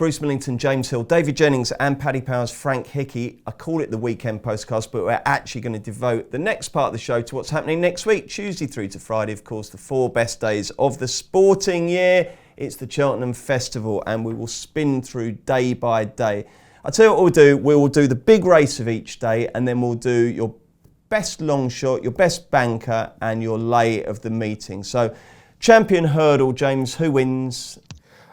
Bruce Millington, James Hill, David Jennings and Paddy Powers, Frank Hickey. I call it the Weekend Postcast, but we're actually going to devote the next part of the show to what's happening next week, Tuesday through to Friday, of course, the 4 best days of the sporting year. It's the Cheltenham Festival, and we will spin through day by day. I'll tell you what we'll do. We will do the big race of each day, and then we'll do your best long shot, your best banker, and your lay of the meeting. So, champion hurdle, James, who wins?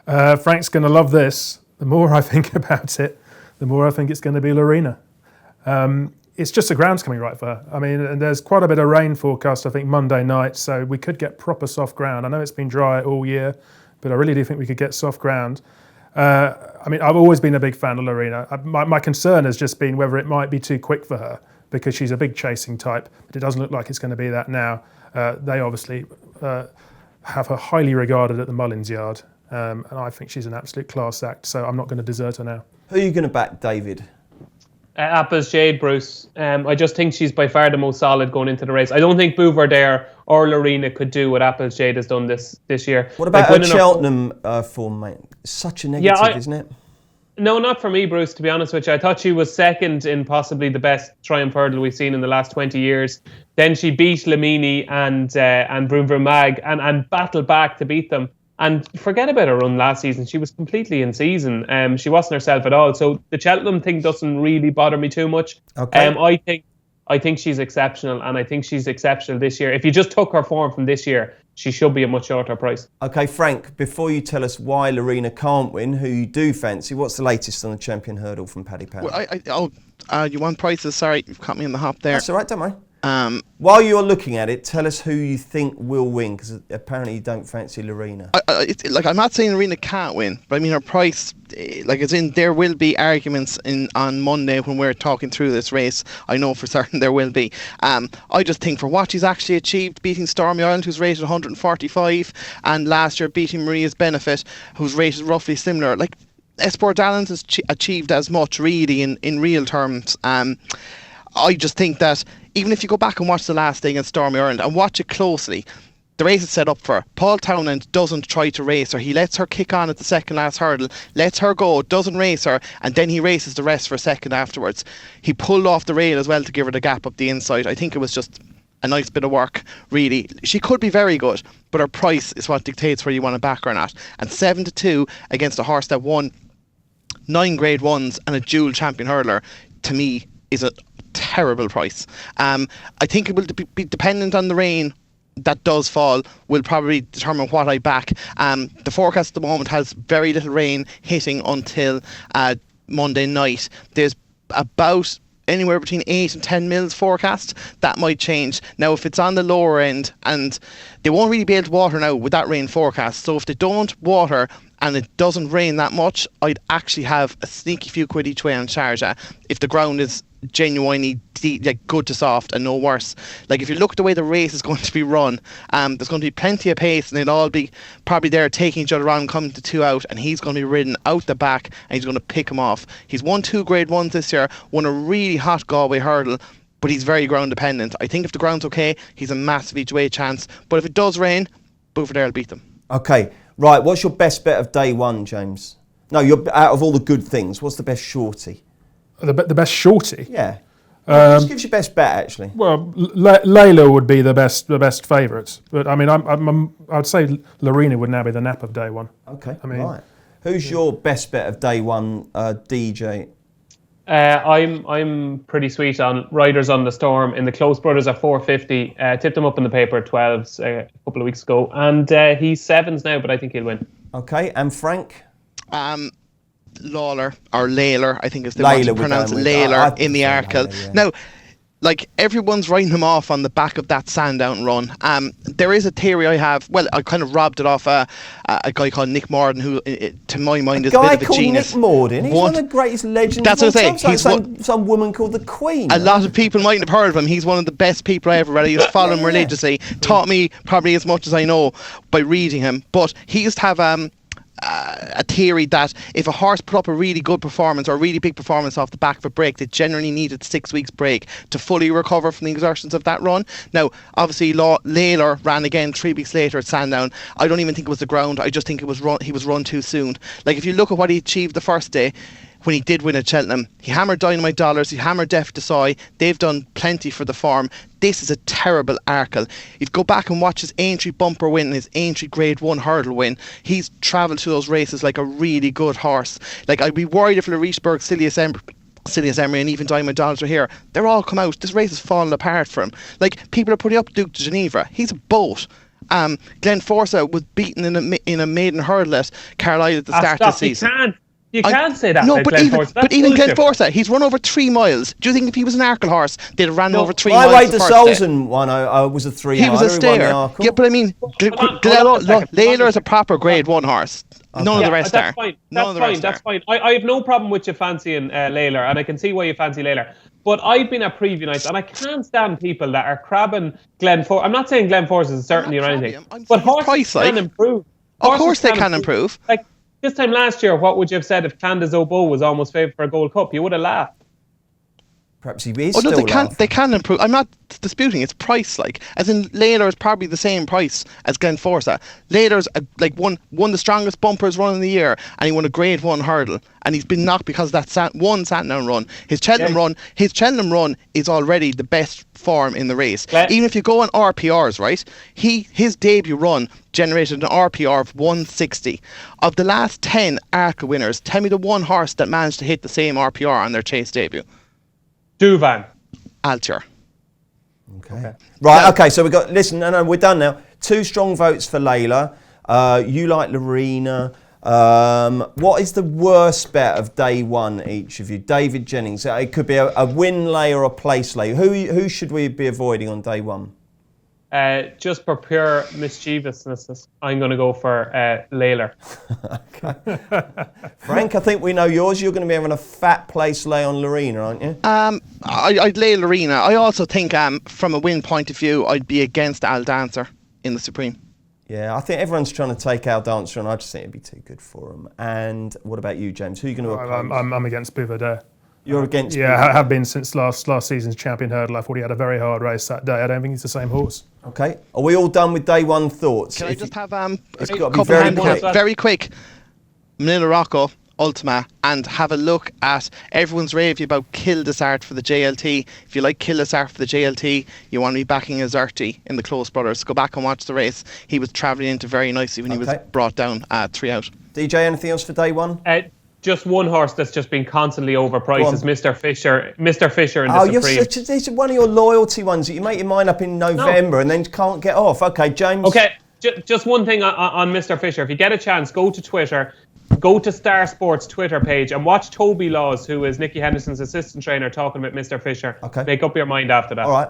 Frank's going to love this. The more I think about it, the more I think it's going to be Lorena. It's just the ground's coming right for her. I mean, and there's quite a bit of rain forecast, I think, Monday night, so we could get proper soft ground. I know it's been dry all year, but I really do think we could get soft ground. I mean, I've always been a big fan of Lorena. My concern has just been whether it might be too quick for her, because she's a big chasing type, but it doesn't look like it's going to be that now. They obviously have her highly regarded at the Mullins Yard. And I think she's an absolute class act, so I'm not going to desert her now. Who are you going to back, David? Apples Jade, Bruce. I just think she's by far the most solid going into the race. I don't think Bouvardere or Lorena could do what Apples Jade has done this year. What about her Cheltenham form, mate? Such a negative, isn't it? No, not for me, Bruce, to be honest with you. I thought she was second in possibly the best triumph hurdle we've seen in the last 20 years. Then she beat Lamini and Vroom Vroom Mag and battled back to beat them. And forget about her run last season. She was completely in season. She wasn't herself at all. So the Cheltenham thing doesn't really bother me too much. Okay. I think she's exceptional, and I think she's exceptional this year. If you just took her form from this year, she should be a much shorter price. Okay, Frank, before you tell us why Lorena can't win, who you do fancy, what's the latest on the champion hurdle from Paddy Powers? Well, you want prices? Sorry, you've caught me in the hop there. That's all right, don't worry. While you're looking at it, tell us who you think will win, because apparently you don't fancy Lorena. I'm not saying Lorena can't win, but I mean her price, there will be arguments on Monday when we're talking through this race. I know for certain there will be. I just think for what she's actually achieved, beating Stormy Island, who's rated 145, and last year beating Maria's Benefit, who's rated roughly similar. Like Esport Dallins has achieved as much really in real terms. I just think that even if you go back and watch the last day against Stormy Ireland and watch it closely, the race is set up for her. Paul Townend doesn't try to race her. He lets her kick on at the second last hurdle, lets her go, doesn't race her, and then he races the rest for a second afterwards. He pulled off the rail as well to give her the gap up the inside. I think it was just a nice bit of work, really. She could be very good, but her price is what dictates where you want to back her or not. And 7-2 against a horse that won 9 Grade 1s and a dual champion hurdler, to me, is a terrible price. I think it will be dependent on the rain that does fall, will probably determine what I back. The forecast at the moment has very little rain hitting until Monday night. There's about anywhere between 8 and 10 mils forecast. That might change. Now, if it's on the lower end, and they won't really be able to water now with that rain forecast, so if they don't water and it doesn't rain that much, I'd actually have a sneaky few quid each way on Sharjah if the ground is genuinely good to soft and no worse. Like, if you look at the way the race is going to be run, there's going to be plenty of pace, and they'll all be probably there taking each other on, coming to 2 out, and he's going to be ridden out the back and he's going to pick him off. He's won 2 Grade 1s this year, won a really hot Galway hurdle, but he's very ground dependent. I think if the ground's okay, he's a massive each way chance, but if it does rain, Bouvardere will beat them. Okay, right, what's your best bet of day one, James? No, you're out of all the good things, what's the best shorty? The best shorty? Yeah. Just gives you best bet, actually. Well, Layla would be the best favourite, but I mean, I'd say Lorena would now be the nap of day one. Okay, right. Who's your best bet of day one, DJ? I'm pretty sweet on Riders on the Storm in the Close Brothers at 450. Tipped him up in the paper at 12s a couple of weeks ago, and he's 7s now, but I think he'll win. Okay, and Frank? Lawler, or Layler, I think is the way to pronounce it, Layler in the Arkle. Yeah. Now, like, everyone's writing him off on the back of that Sandown run. There is a theory I have. Well, I kind of robbed it off a guy called Nick Morden, who, to my mind, is a bit of a genius. Nick Morden? He's one of the greatest legends. That's what I'm saying. Like some woman called the Queen. A lot of people mightn't have heard of him. He's one of the best people I ever read. I used to follow him religiously. Taught me probably as much as I know by reading him. But he used to have a theory that if a horse put up a really good performance or a really big performance off the back of a break, they generally needed 6 weeks break to fully recover from the exertions of that run. Now, obviously, Layler ran again 3 weeks later at Sandown. I don't even think it was the ground. I just think he was run too soon. Like, if you look at what he achieved the first day, when he did win at Cheltenham, he hammered Dynamite Dollars, he hammered Def Desai. They've done plenty for the form. This is a terrible Arkle. If you go back and watch his Aintree bumper win and his Aintree Grade 1 hurdle win, he's travelled to those races like a really good horse. Like, I'd be worried if Larichburg, Silius Emery and even Diamond Dollars are here. They're all come out. This race is falling apart for him. Like, people are putting up Duke de Geneva. He's a boat. Glenn Forsa was beaten in a maiden hurdle at Carlisle at the start of the season. You can't say that. No, but even Glenn Forsa, he's run over 3 miles. Do you think if he was an Arkle horse, they'd have ran over 3 miles? My way to Solzen one, I was a 3 He was a stayer. Yeah, but I mean, Layler is a proper Grade 1 horse. Okay. None of the rest are. That's fine. I have no problem with you fancying Layler, and I can see why you fancy Layler. But I've been at preview nights, and I can't stand people that are crabbing Glenn Forsa. I'm not saying Glenn Forsa is a certainty or anything, but horses can improve. Of course they can improve. Like, this time last year, what would you have said if Candace Oboe was almost favoured for a Gold Cup? You would have laughed. Perhaps he is no, they can improve. I'm not disputing it's price, like, as in Layler is probably the same price as Glenn Forsa. Layler's won the strongest bumpers run in the year, and he won a Grade 1 hurdle, and he's been knocked because of that one Sandown run. His Cheltenham run is already the best form in the race. Even if you go on RPRs, right? His debut run generated an RPR of 160. Of the last 10 Arkle winners, tell me the one horse that managed to hit the same RPR on their chase debut. Duvan. Altior. Okay. Right, okay, so we've got, listen, no, we're done now. 2 strong votes for Layla. You like Lorena. What is the worst bet of day one, each of you? David Jennings. It could be a win lay or a place lay. Who should we be avoiding on day one? Just for pure mischievousness, I'm going to go for Layler. Okay. Frank, I think we know yours. You're going to be having a fat place lay on Lorena, aren't you? I'd lay Lorena. I also think from a win point of view, I'd be against Al Dancer in the Supreme. Yeah, I think everyone's trying to take Al Dancer, and I just think it'd be too good for him. And what about you, James? Who are you going to oppose? I'm against Bouvardin. You're against? Yeah, I have been since last season's champion hurdle. I thought he had a very hard race that day. I don't think he's the same horse. Okay. Are we all done with day one thoughts? Can I just have a couple of handicaps? Very quick. Manila Rocco, Ultima, and have a look at everyone's raving about Kildesart for the JLT. If you like Kildesart for the JLT, you want to be backing Azerti in the Close Brothers. Go back and watch the race. He was travelling into very nicely when he was brought down 3 out. DJ, anything else for day one? Just one horse that's just been constantly overpriced is Mr. Fisher. Mr. Fisher in the Supreme. This is one of your loyalty ones that you make your mind up in November and then can't get off. Okay, James. Okay, just one thing on Mr. Fisher. If you get a chance, go to Twitter, go to Star Sports Twitter page and watch Toby Laws, who is Nicky Henderson's assistant trainer, talking about Mr. Fisher. Okay. Make up your mind after that. All right.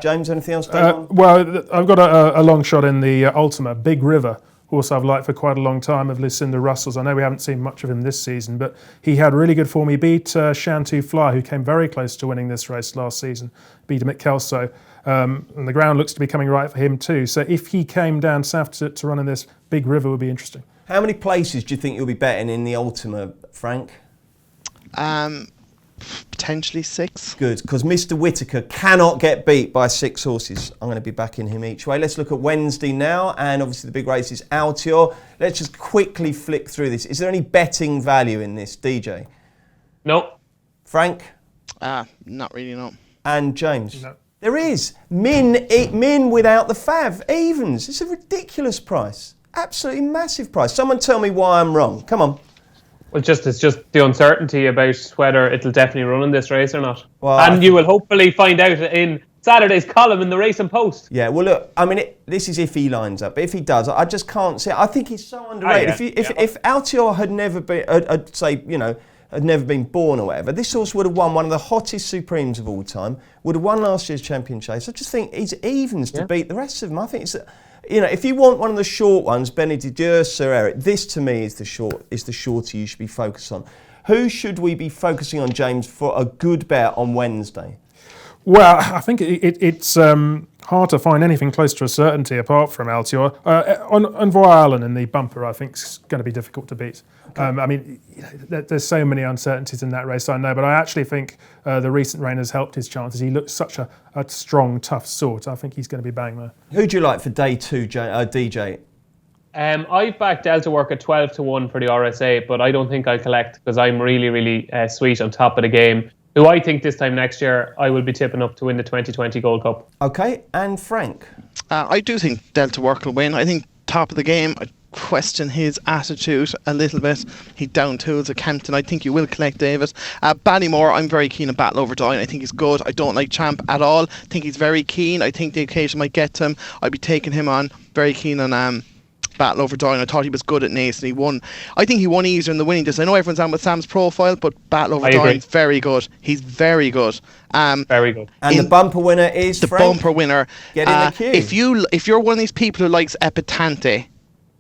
James, anything else? Well, I've got a long shot in the Ultima, Big River. Horse I've liked for quite a long time of Lucinda Russell's. I know we haven't seen much of him this season, but he had really good form. He beat Shantou Fly, who came very close to winning this race last season. Beat him at Kelso. And the ground looks to be coming right for him too. So if he came down south to run in this, Big River would be interesting. How many places do you think you'll be betting in the Ultima, Frank? Potentially 6. Good, because Mr. Whittaker cannot get beat by 6 horses. I'm going to be backing him each way. Let's look at Wednesday now, and obviously the big race is Altior. Let's just quickly flick through this. Is there any betting value in this, DJ? No. Frank? Not really, no. And James? No. There is. Min without the fav. Evens. It's a ridiculous price. Absolutely massive price. Someone tell me why I'm wrong. Come on. Well, it's just the uncertainty about whether it'll definitely run in this race or not. Well, and you will hopefully find out in Saturday's column in the Racing Post. Yeah, well, look, I mean, this is if he lines up. But if he does, I just can't see it. I think he's so underrated. If Altior had never been, had never been born or whatever, this horse would have won one of the hottest Supremes of all time, would have won last year's Champion Chase. I just think he's evens to beat the rest of them. I think it's... if you want one of the short ones, Benedict, Sir Eric, this to me is the shorter you should be focused on. Who should we be focusing on, James, for a good bet on Wednesday? Well, I think it's hard to find anything close to a certainty apart from Altior. On Voie Allen in the bumper, I think is going to be difficult to beat. Okay. There's so many uncertainties in that race, I know, but I actually think the recent rain has helped his chances. He looks such a strong, tough sort. I think he's going to be bang there. Who do you like for day 2, DJ? I've backed Delta Work at 12-1 for the RSA, but I don't think I'll collect because I'm really, really sweet on top of the game. Who I think this time next year I will be tipping up to win the 2020 Gold Cup. Okay, and Frank? I do think Delta Work will win. I think top of the game, I question his attitude a little bit. He down tools at Kempton. I think you will collect David. Ballymore, I'm very keen on Battle Over Down. I think he's good. I don't like Champ at all. I think he's very keen. I think the occasion might get to him. I'd be taking him on. Very keen on Battle Over Down. I thought he was good at Naas and he won. I think he won easier in the winning distance. I know everyone's on with Sam's profile, but Battle Over Down is very good. He's very good. Very good. And the bumper winner is the Frank? Bumper winner. Get in the queue. If you're one of these people who likes Epitante,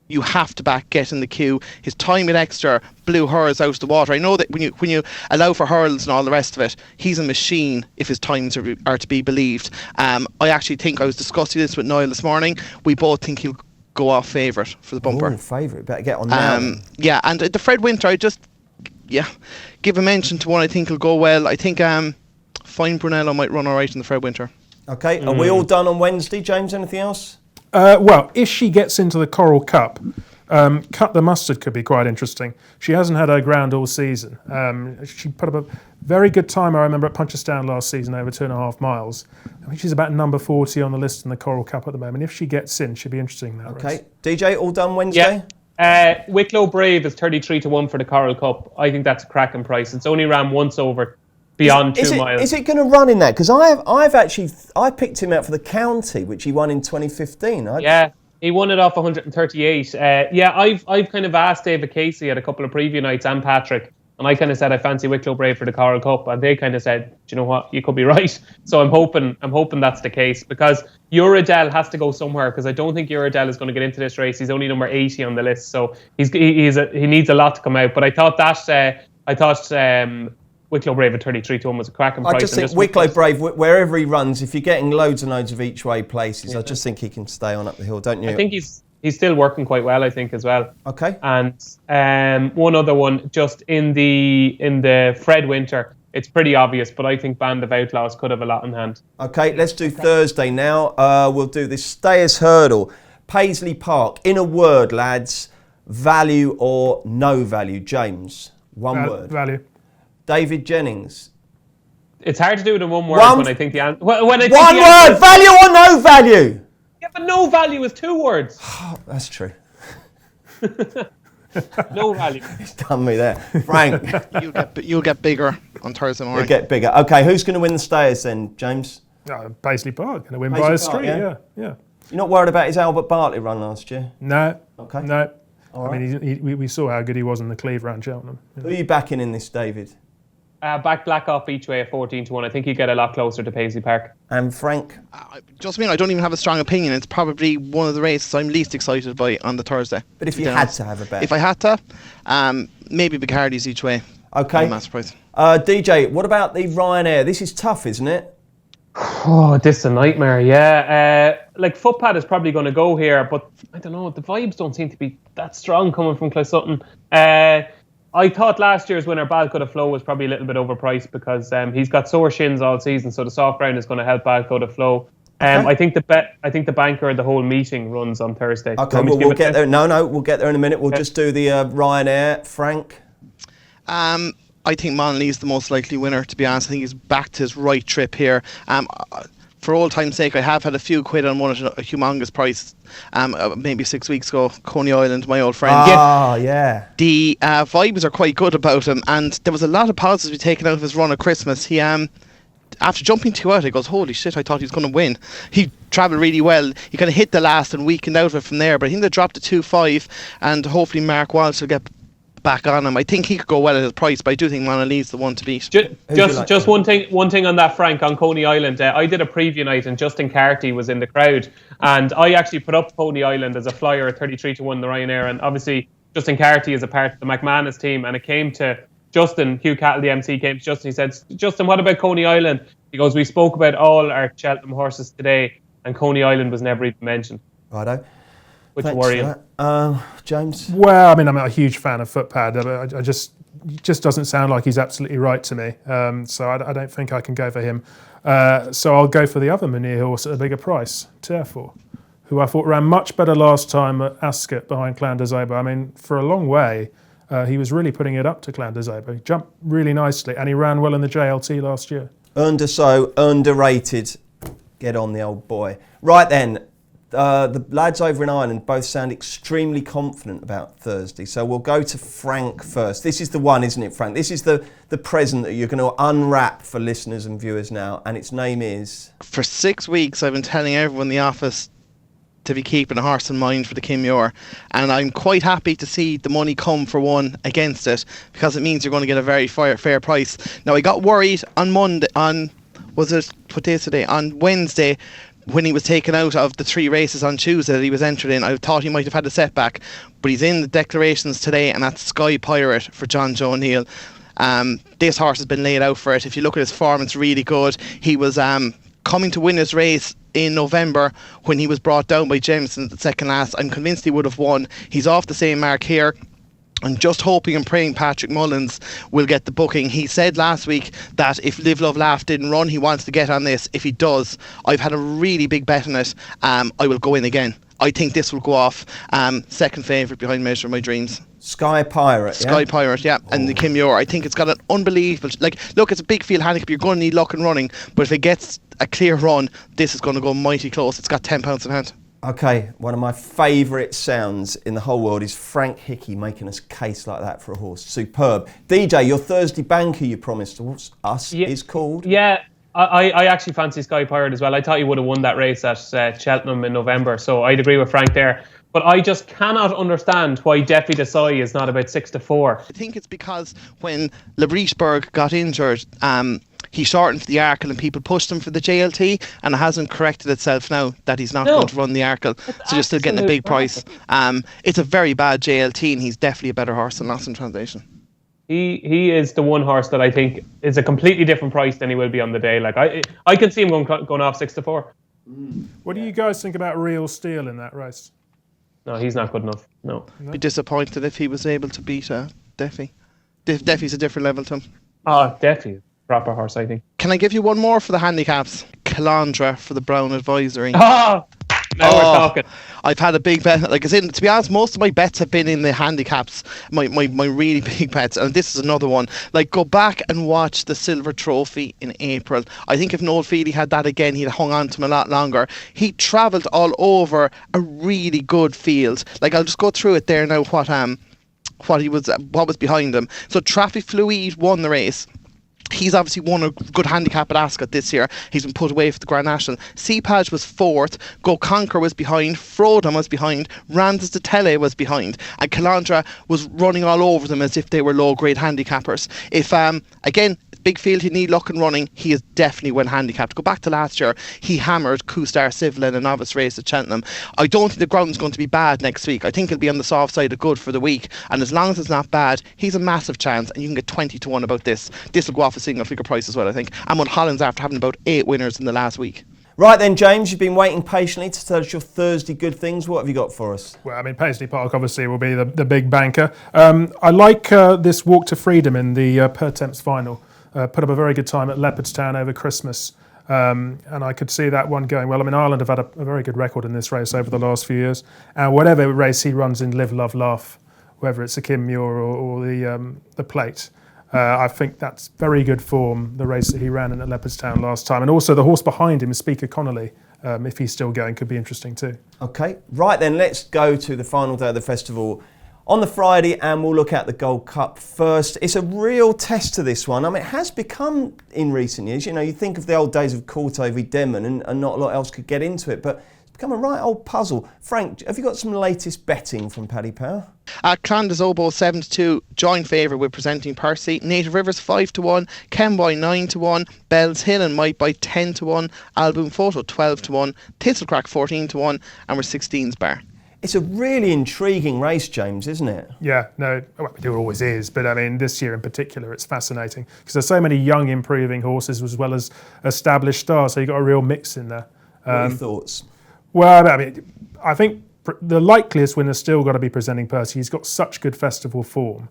you have to back Get in the Queue. His time at Exeter blew hurls out of the water. I know that when you allow for hurls and all the rest of it, he's a machine if his times are to be believed. I actually think, I was discussing this with Niall this morning, we both think he'll go off favourite for the bumper. Oh, favourite. Better get on now. Yeah, and the Fred Winter, I just give a mention to one I think will go well. I think Fine Brunello might run all right in the Fred Winter. Okay, are we all done on Wednesday, James? Anything else? Well, if she gets into the Coral Cup, Cut the Mustard could be quite interesting. She hasn't had her ground all season. She put up a very good time, I remember, at Punchestown last season, over 2.5 miles. I think she's about number 40 on the list in the Coral Cup at the moment. If she gets in, she'll be interesting in that race. Okay. DJ, all done Wednesday? Yeah. Wicklow Brave is 33-1 for the Coral Cup. I think that's a cracking price. It's only ran once over beyond 2 miles. Is it going to run in that? Because I picked him out for the county, which he won in 2015. Yeah, he won it off 138. I've kind of asked David Casey at a couple of preview nights and Patrick, and I kind of said I fancy Wicklow Brave for the Coral Cup, and they kind of said, do you know what, you could be right. So I'm hoping that's the case, because Uradel has to go somewhere, because I don't think Uradel is going to get into this race. He's only number 80 on the list, so he needs a lot to come out. But I thought Wicklow Brave at 33-1 was a cracking price. I just think Wicklow Brave, wherever he runs, if you're getting loads and loads of each way places, I just think he can stay on up the hill, don't you? I think he's still working quite well, I think, as well. Okay. And one other one, just in the Fred Winter, it's pretty obvious, but I think Band of Outlaws could have a lot in hand. Okay, let's do Thursday now. We'll do this Stayers Hurdle. Paisley Park. In a word, lads, value or no value? James, one word. Value. David Jennings. It's hard to do it in one word when I think the answer. One word, value or no value? Yeah, but no value is 2 words. Oh, that's true. No value. He's done me there. Frank. You'll get bigger on Thursday morning. You'll get bigger. Okay, who's going to win the Stayers then, James? Paisley Park, going to win Paisley by a Park, street, yeah. You're not worried about his Albert Bartlett run last year? No. Okay. No. All I right. mean, we saw how good he was in the Cleve round Cheltenham. Who are you backing in this, David? Back Black off each way at 14-1. I think you get a lot closer to Paisley Park. And Frank? I don't even have a strong opinion. It's probably one of the races I'm least excited by on the Thursday. But if you had to have a bet? If I had to, maybe Bacardi's each way. Okay. I'm not surprised. DJ, what about the Ryanair? This is tough, isn't it? Oh, this is a nightmare, yeah. Footpad is probably going to go here, but I don't know, the vibes don't seem to be that strong coming from Clesutton. I thought last year's winner, Balco de Flow, was probably a little bit overpriced because he's got sore shins all season, so the soft ground is going to help Balco de Flow. Okay. I think the banker, the whole meeting runs on Thursday. Okay, well, we'll get there. No, we'll get there in a minute. We'll just do the Ryanair. Frank? I think Monley's the most likely winner, to be honest. I think he's back to his right trip here. For old time's sake, I have had a few quid on one at a humongous price, maybe 6 weeks ago. Coney Island, my old friend. Yeah. The vibes are quite good about him, and there was a lot of positives we taken out of his run at Christmas. He, after jumping 2 out, he goes, holy shit, I thought he was going to win. He travelled really well. He kind of hit the last and weakened out of it from there, but I think they dropped to 2.5, and hopefully Mark Walsh will get back on him. I think he could go well at his price, but I do think Monalee's the one to beat. Just one thing on that, Frank, on Coney Island. I did a preview night and Justin Carty was in the crowd, and I actually put up Coney Island as a flyer at 33-1 the Ryanair, and obviously Justin Carty is a part of the McManus team, and it came to Justin, Hugh Cattle, the MC, came to Justin. He said, Justin, what about Coney Island? He goes, we spoke about all our Cheltenham horses today. and Coney Island was never even mentioned. Righto. Which Thanks worrying. for that. James? Well, I mean, I'm not a huge fan of Footpad. I just it just doesn't sound like he's absolutely right to me. So I don't think I can go for him. So I'll go for the other Munir horse at a bigger price, Therefore, who I thought ran much better last time at Ascot behind Clan des Obeaux. I mean, for a long way, he was really putting it up to Clan des Obeaux. He jumped really nicely, and he ran well in the JLT last year. Underrated. Get on the old boy. Right then, the lads over in Ireland both sound extremely confident about Thursday. So we'll go to Frank first. This is the one, isn't it, Frank? This is the present that you're going to unwrap for listeners and viewers now, and its name is... For 6 weeks, I've been telling everyone in the office to be keeping a horse in mind for the Kinmure, and I'm quite happy to see the money come for one against it, because it means you're going to get a very fair price. Now, I got worried on Monday, on Wednesday, when he was taken out of the 3 races on Tuesday that he was entered in. I thought he might have had a setback, but he's in the declarations today, and that's Sky Pirate for John Joe O'Neill. This horse has been laid out for it. If you look at his form, it's really good. He was coming to win his race in November when he was brought down by Jameson at second last. I'm convinced he would have won. He's off the same mark here. I'm just hoping and praying Patrick Mullins will get the booking. He said last week that if Live Love Laugh didn't run, he wants to get on this. If he does, I've had a really big bet on it. I will go in again. I think this will go off. Second favourite behind Measure of My Dreams. Sky Pirate, Sky Pirate, yeah. And the Kinmure. I think it's got an unbelievable... look, it's a big field handicap. You're going to need luck and running. But if it gets a clear run, this is going to go mighty close. It's got £10 in hand. Okay, one of my favourite sounds in the whole world is Frank Hickey making us case like that for a horse. Superb. DJ, your Thursday banker you promised us is called? Yeah, I actually fancy Sky Pirate as well. I thought he would have won that race at Cheltenham in November, so I'd agree with Frank there. But I just cannot understand why Defi Desai is not about 6-4. I think it's because when Lebrichberg got injured, he shortened for the Arkle and people pushed him for the JLT, and it hasn't corrected itself now that he's not going to run the Arkle. So you're still getting a big price. It's a very bad JLT, and he's definitely a better horse than Lost in Translation. He is the one horse that I think is a completely different price than he will be on the day. Like I can see him going off 6-4. What do you guys think about Real Steel in that race? No, he's not good enough. No. Be disappointed if he was able to beat Defi. Defi's a different level to him. Oh, Defi. Proper horse, I think. Can I give you one more for the handicaps? Calandra for the Brown Advisory. Now we're talking. I've had a big bet. To be honest, most of my bets have been in the handicaps. My really big bets, and this is another one. Go back and watch the Silver Trophy in April. I think if Noel Feely had that again, he'd hung on to him a lot longer. He travelled all over a really good field. I'll just go through it there now. What was behind him? So Traffic Fluid won the race. He's obviously won a good handicap at Ascot this year. He's been put away for the Grand National. Seapage was 4th. Go Conquer was behind. Frodon was behind. Ramses de Tele was behind. And Calandra was running all over them as if they were low-grade handicappers. If, again, big field, he need luck and running. He is definitely well handicapped. Go back to last year. He hammered Q-Star Civil in a novice race at Cheltenham. I don't think the ground's going to be bad next week. I think he'll be on the soft side of good for the week. And as long as it's not bad, he's a massive chance. And you can get 20-1 about this. This will go off a single figure price as well, I think. And Mulholland's after having about 8 winners in the last week. Right then, James, you've been waiting patiently to tell us your Thursday good things. What have you got for us? Well, I mean, Paisley Park obviously will be the big banker. I like this Walk to Freedom in the Per Temps final. Put up a very good time at Leopardstown over Christmas. And I could see that one going well. I mean, Ireland have had a very good record in this race over the last few years. And whatever race he runs in Live, Love, Laugh, whether it's the Kinmure or the Plate, I think that's very good form, the race that he ran in at Leopardstown last time. And also the horse behind him, Speaker Connolly, if he's still going, could be interesting too. Okay, right then, let's go to the final day of the festival on the Friday, and we'll look at the Gold Cup first. It's a real test to this one. I mean, it has become in recent years, you think of the old days of Corto v Denman and not a lot else could get into it, but it's become a right old puzzle. Frank, have you got some latest betting from Paddy Power? Clan des Obeaux 7-2, joint favourite with Presenting Percy. Native Rivers 5-1, Kenboy 9-1, Bell's Hill and Might by 10-1, Album Photo 12-1, Thistlecrack 14-1, and we're 16s bar. It's a really intriguing race, James, isn't it? Yeah, no, well, it always is, but I mean, this year in particular, it's fascinating because there's so many young, improving horses as well as established stars, so you've got a real mix in there. What are your thoughts? Well, I mean, I think the likeliest winner's still got to be Presenting Percy. He's got such good festival form.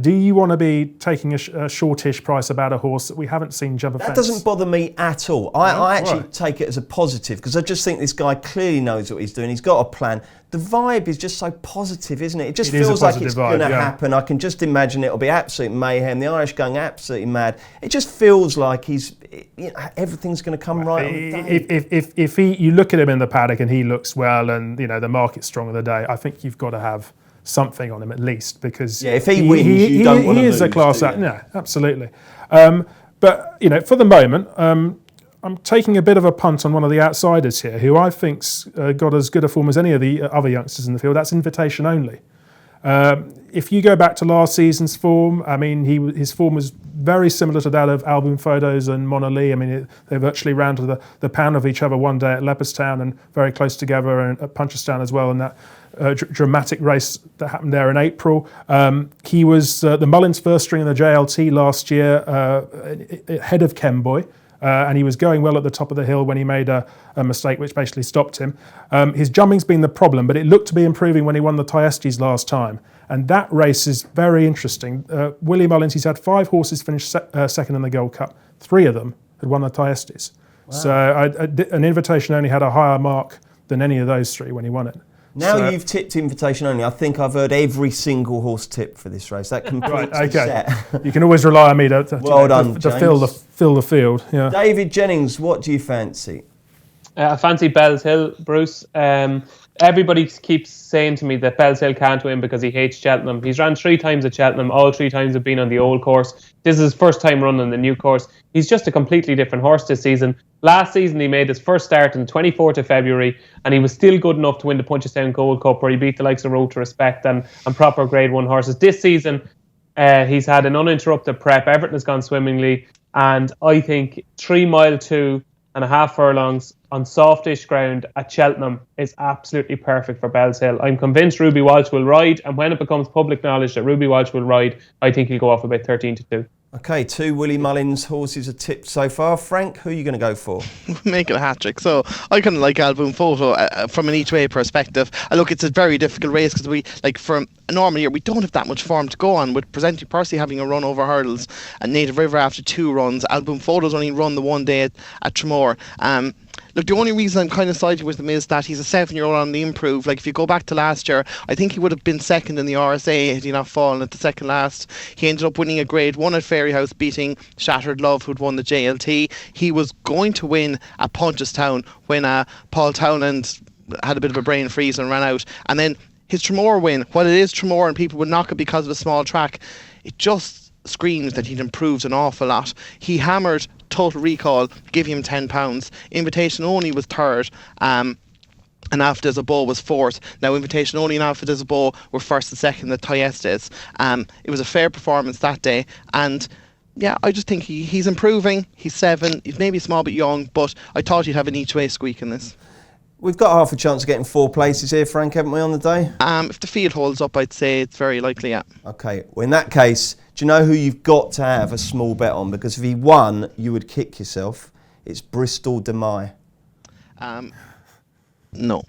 Do you want to be taking a shortish price about a horse that we haven't seen jump a fence? That doesn't bother me at all. I actually take it as a positive because I just think this guy clearly knows what he's doing. He's got a plan. The vibe is just so positive, isn't it? It just feels like it's going to happen. I can just imagine it'll be absolute mayhem. The Irish going absolutely mad. It just feels like everything's going to come right on the day. If you look at him in the paddock and he looks well and the market's strong on the day, I think you've got to have something on him at least, because if he wins, you don't want to lose. He is a class act. Yeah, absolutely. But for the moment, I'm taking a bit of a punt on one of the outsiders here, who I think's got as good a form as any of the other youngsters in the field. That's Invitation Only. If you go back to last season's form, I mean, his form was very similar to that of Album Photos and Mona Lee. I mean, they virtually ran to the pound of each other one day at Leopardstown and very close together, and at Punchestown as well in that dramatic race that happened there in April. He was the Mullins first string in the JLT last year, ahead of Kemboy. And he was going well at the top of the hill when he made a mistake which basically stopped him. His jumping's been the problem, but it looked to be improving when he won the Thyestes last time. And that race is very interesting. Willie Mullins, he's had 5 horses finish second in the Gold Cup. 3 of them had won the Thyestes. Wow. So an Invitation Only had a higher mark than any of those 3 when he won it. Now you've tipped Invitation Only. I think I've heard every single horse tip for this race. That completes the set. You can always rely on me to fill the field. Yeah. David Jennings, what do you fancy? I fancy Bells Hill, Bruce. Everybody keeps saying to me that Bells Hill can't win because he hates Cheltenham. He's ran 3 times at Cheltenham. All 3 times have been on the old course. This is his first time running the new course. He's just a completely different horse this season. Last season, he made his first start on the 24th of February, and he was still good enough to win the Punchestown Gold Cup, where he beat the likes of Road to Respect and proper Grade 1 horses. This season, he's had an uninterrupted prep. Everything has gone swimmingly, and I think 3 mile 2.5 furlongs on softish ground at Cheltenham is absolutely perfect for Bells Hill. I'm convinced Ruby Walsh will ride, and when it becomes public knowledge that Ruby Walsh will ride, I think he'll go off about 13-2. Okay, 2 Willie Mullins horses are tipped so far. Frank, who are you going to go for? Make it a hat-trick. So I kind of like Album Photo from an each-way perspective. Look, it's a very difficult race because for a normal year, we don't have that much form to go on. With Presenting Percy having a run over hurdles and Native River after 2 runs, Album Photo's only run the one day at Tramore. Look, the only reason I'm kind of siding with him is that he's a 7-year-old on the improve. Like, if you go back to last year, I think he would have been second in the RSA had he not fallen at the second last. He ended up winning a Grade 1 at Fairyhouse, beating Shattered Love, who'd won the JLT. He was going to win at Punchestown when Paul Townend had a bit of a brain freeze and ran out. And then his Tramore win, while it is Tramore and people would knock it because of a small track, it just screams that he'd improved an awful lot. He hammered Total Recall, give him £10. Invitation Only was 3rd, and Alpha Des Abo was 4th. Now Invitation Only and Alpha Des Abo were 1st and 2nd at Thyestes. It was a fair performance that day, and yeah, I just think he's improving. He's 7, he's maybe a small bit young, but I thought he'd have an each way squeak in this. We've got half a chance of getting 4 places here, Frank, haven't we, on the day? If the field holds up, I'd say it's very likely, yeah. Okay, well in that case, do you know who you've got to have a small bet on? Because if he won, you would kick yourself. It's Bristol Demai. No.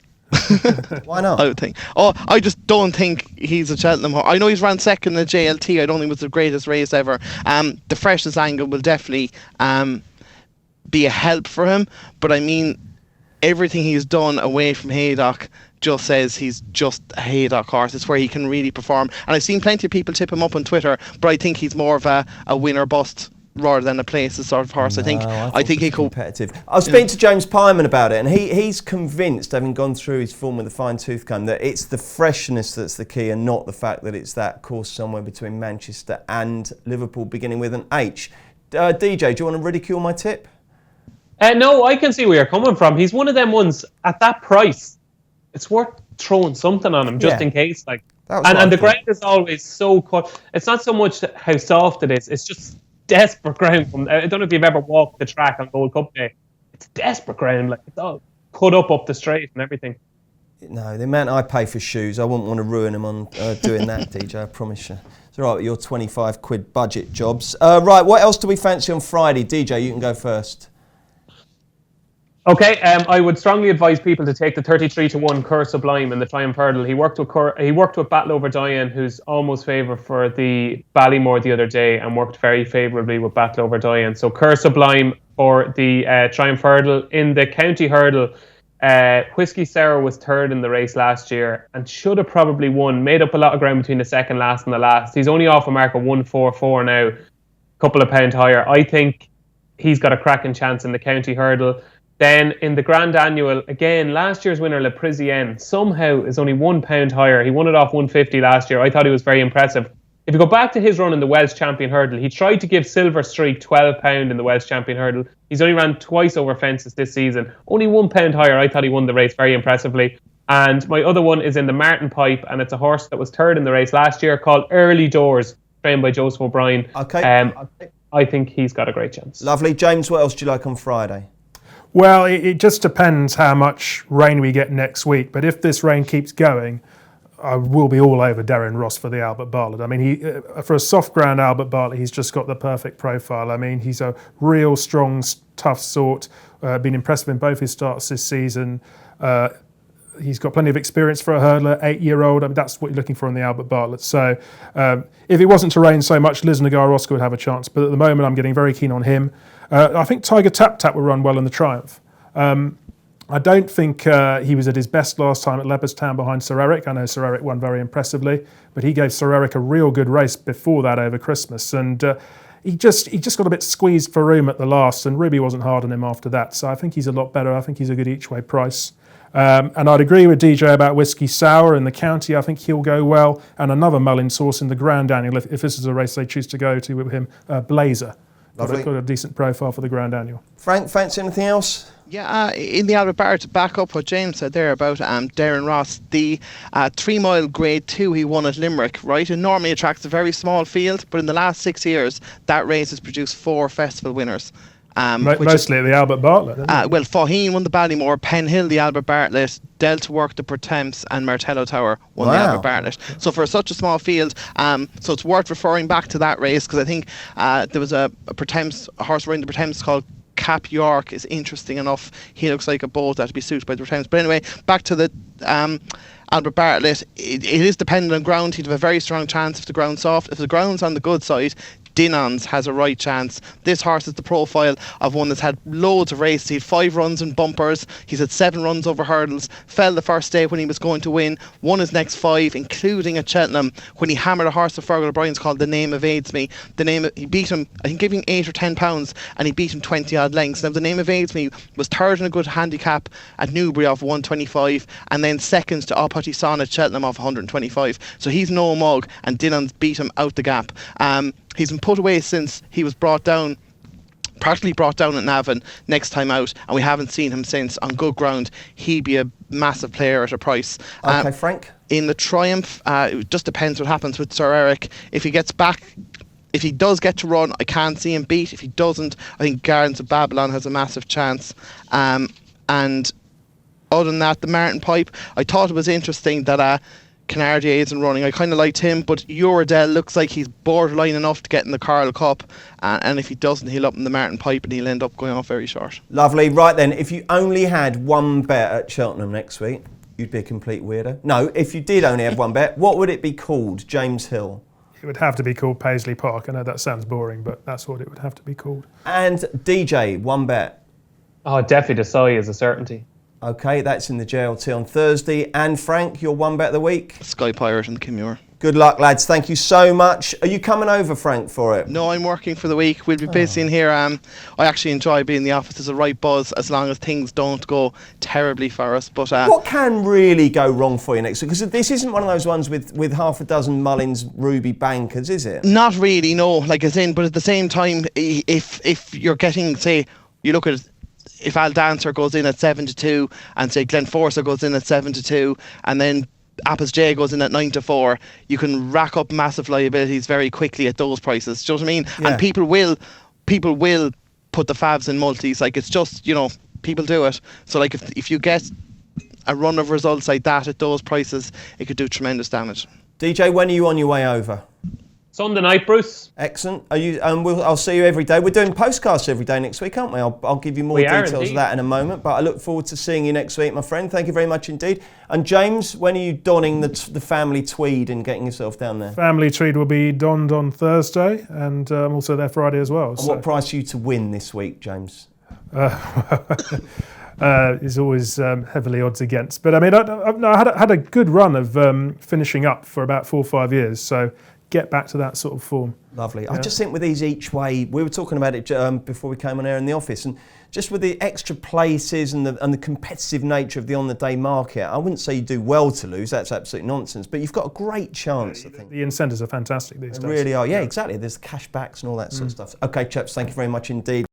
Why not? I would think. I just don't think he's a Cheltenham horse. I know he's ran second in the JLT. I don't think it was the greatest race ever. The freshness angle will definitely be a help for him. But I mean, everything he's done away from Haydock just says he's just a Haydock horse. It's where he can really perform. And I've seen plenty of people tip him up on Twitter, but I think he's more of a win or bust rather than a places sort of horse. No, I think he could. Competitive. I was speaking to James Pyman about it, and he's convinced, having gone through his form with a fine tooth comb, that it's the freshness that's the key, and not the fact that it's that course somewhere between Manchester and Liverpool, beginning with an H. DJ, do you want to ridicule my tip? No, I can see where you're coming from. He's one of them ones at that price. It's worth throwing something on him just in case. And the ground is always so cut. It's not so much how soft it is. It's just desperate ground. I don't know if you've ever walked the track on Gold Cup Day. It's desperate ground. Like, it's all cut up the straight and everything. No, the amount I pay for shoes, I wouldn't want to ruin them on doing that, DJ, I promise you. It's all right with your 25 quid budget jobs. Right, what else do we fancy on Friday? DJ, you can go first. Okay, I would strongly advise people to take the 33-1 Cur Sublime in the Triumph Hurdle. He worked with Battle Over Diane, who's almost favourite for the Ballymore the other day, and worked very favourably with Battle Over Diane. So Cur Sublime for the Triumph Hurdle. In the County Hurdle, Whiskey Sour was third in the race last year and should have probably won. Made up a lot of ground between the second last and the last. He's only off a mark of 144 now, a couple of pound higher. I think he's got a cracking chance in the County Hurdle. Then in the Grand Annual, again, last year's winner, Le Parisienne, somehow is only £1 higher. He won it off 150 last year. I thought he was very impressive. If you go back to his run in the Welsh Champion Hurdle, he tried to give Silver Streak £12 in the Welsh Champion Hurdle. He's only ran twice over fences this season. Only £1 higher. I thought he won the race very impressively. And my other one is in the Martin Pipe, and it's a horse that was third in the race last year called Early Doors, trained by Joseph O'Brien. Okay. I think he's got a great chance. Lovely. James, what else do you like on Friday? Well, it just depends how much rain we get next week. But if this rain keeps going, I will be all over Darren Ross for the Albert Bartlett. I mean, for a soft ground Albert Bartlett, he's just got the perfect profile. I mean, he's a real strong, tough sort. Been impressive in both his starts this season. He's got plenty of experience for a hurdler, 8-year-old. I mean, that's what you're looking for in the Albert Bartlett. So if it wasn't to rain so much, Liz Nagar-Oscar would have a chance. But at the moment, I'm getting very keen on him. I think Tiger Tap Tap will run well in the Triumph. I don't think he was at his best last time at Leopardstown behind Sir Eric. I know Sir Eric won very impressively, but he gave Sir Eric a real good race before that over Christmas. And he just got a bit squeezed for room at the last, and Ruby wasn't hard on him after that. So I think he's a lot better. I think he's a good each-way price. And I'd agree with DJ about Whiskey Sour in the County. I think he'll go well. And another Mullins horse in the Grand Annual, if this is a race they choose to go to with him, Blazer. Got a decent profile for the Grand Annual. Frank, fancy anything else? Yeah, in the Albert Barrett, to back up what James said there about Darren Ross, the 3 mile grade 2 he won at Limerick, right? It normally attracts a very small field, but in the last 6 years, that race has produced 4 festival winners. Mostly at the Albert Bartlett. Well, Faugheen won the Ballymore, Penhill the Albert Bartlett, Delta Work the Pertemps, and Martello Tower won the Albert Bartlett. So for such a small field, so it's worth referring back to that race, because I think there was a horse running the Pertemps called Cap York is interesting enough. He looks like a boat that would be suited by the Pertemps. But anyway, back to the Albert Bartlett. It is dependent on ground. He'd have a very strong chance if the ground's soft. If the ground's on the good side, Dinans has a right chance. This horse is the profile of one that's had loads of races. He had 5 runs in bumpers. He's had 7 runs over hurdles. Fell the first day when he was going to win. Won his next 5, including at Cheltenham, when he hammered a horse of Fergal O'Brien's called The Name Evades Me. He beat him, I think, giving £8 or £10, and he beat him 20 odd lengths. Now, The Name Evades Me was third in a good handicap at Newbury off 125, and then second to Opati Son at Cheltenham off 125. So he's no mug, and Dinans beat him out the gap. He's been put away since he was practically brought down at Navan next time out, and we haven't seen him since. On good ground, he'd be a massive player at a price. Okay, Frank? In the Triumph, it just depends what happens with Sir Eric. If he gets back, if he does get to run, I can't see him beat. If he doesn't, I think Gardens of Babylon has a massive chance. And other than that, the Martin Pipe, I thought it was interesting that Canardier isn't running. I kind of liked him, but Uredell looks like he's borderline enough to get in the Carl Cup, and if he doesn't, he'll up in the Martin Pipe and he'll end up going off very short. Lovely. Right then, if you only had one bet at Cheltenham next week, you'd be a complete weirdo. No, if you did only have one bet, what would it be called? James Hill? It would have to be called Paisley Park. I know that sounds boring, but that's what it would have to be called. And DJ, one bet? Oh, definitely Desai is a certainty. Okay, that's in the JLT on Thursday. And Frank, your one bet of the week? Sky Pirate and Kimure. Good luck, lads. Thank you so much. Are you coming over, Frank, for it? No, I'm working for the week. We'll be busy in here. I actually enjoy being in the office. There's a right buzz as long as things don't go terribly for us. But what can really go wrong for you next week? Because this isn't one of those ones with half a dozen Mullins Ruby bankers, is it? Not really, no. But at the same time, if you're getting, say, you look at if Al Dancer goes in at 7-2, and say Glenn Forcer goes in at 7-2, and then Apples J goes in at 9-4, you can rack up massive liabilities very quickly at those prices. Do you know what I mean? Yeah. And people will put the favs in multis. Like, it's just, people do it. So like if you get a run of results like that at those prices, it could do tremendous damage. DJ, when are you on your way over? Sunday night, Bruce. Excellent. I'll see you every day. We're doing Postcasts every day next week, aren't we? I'll give you more details of that in a moment, but I look forward to seeing you next week, my friend. Thank you very much indeed. And James, when are you donning the family tweed and getting yourself down there? Family tweed will be donned on Thursday, and I'm also there Friday as well. And what price are you to win this week, James? Is always heavily odds against. But I mean, I had a good run of finishing up for about 4 or 5 years, so get back to that sort of form. Lovely. Yeah. I just think with these each way, we were talking about it before we came on air in the office, and just with the extra places and the competitive nature of the on-the-day market, I wouldn't say you do well to lose. That's absolute nonsense. But you've got a great chance, I think. The incentives are fantastic these days. They really are. Yeah, exactly. There's cash backs and all that sort of stuff. Okay, chaps, thank you very much indeed.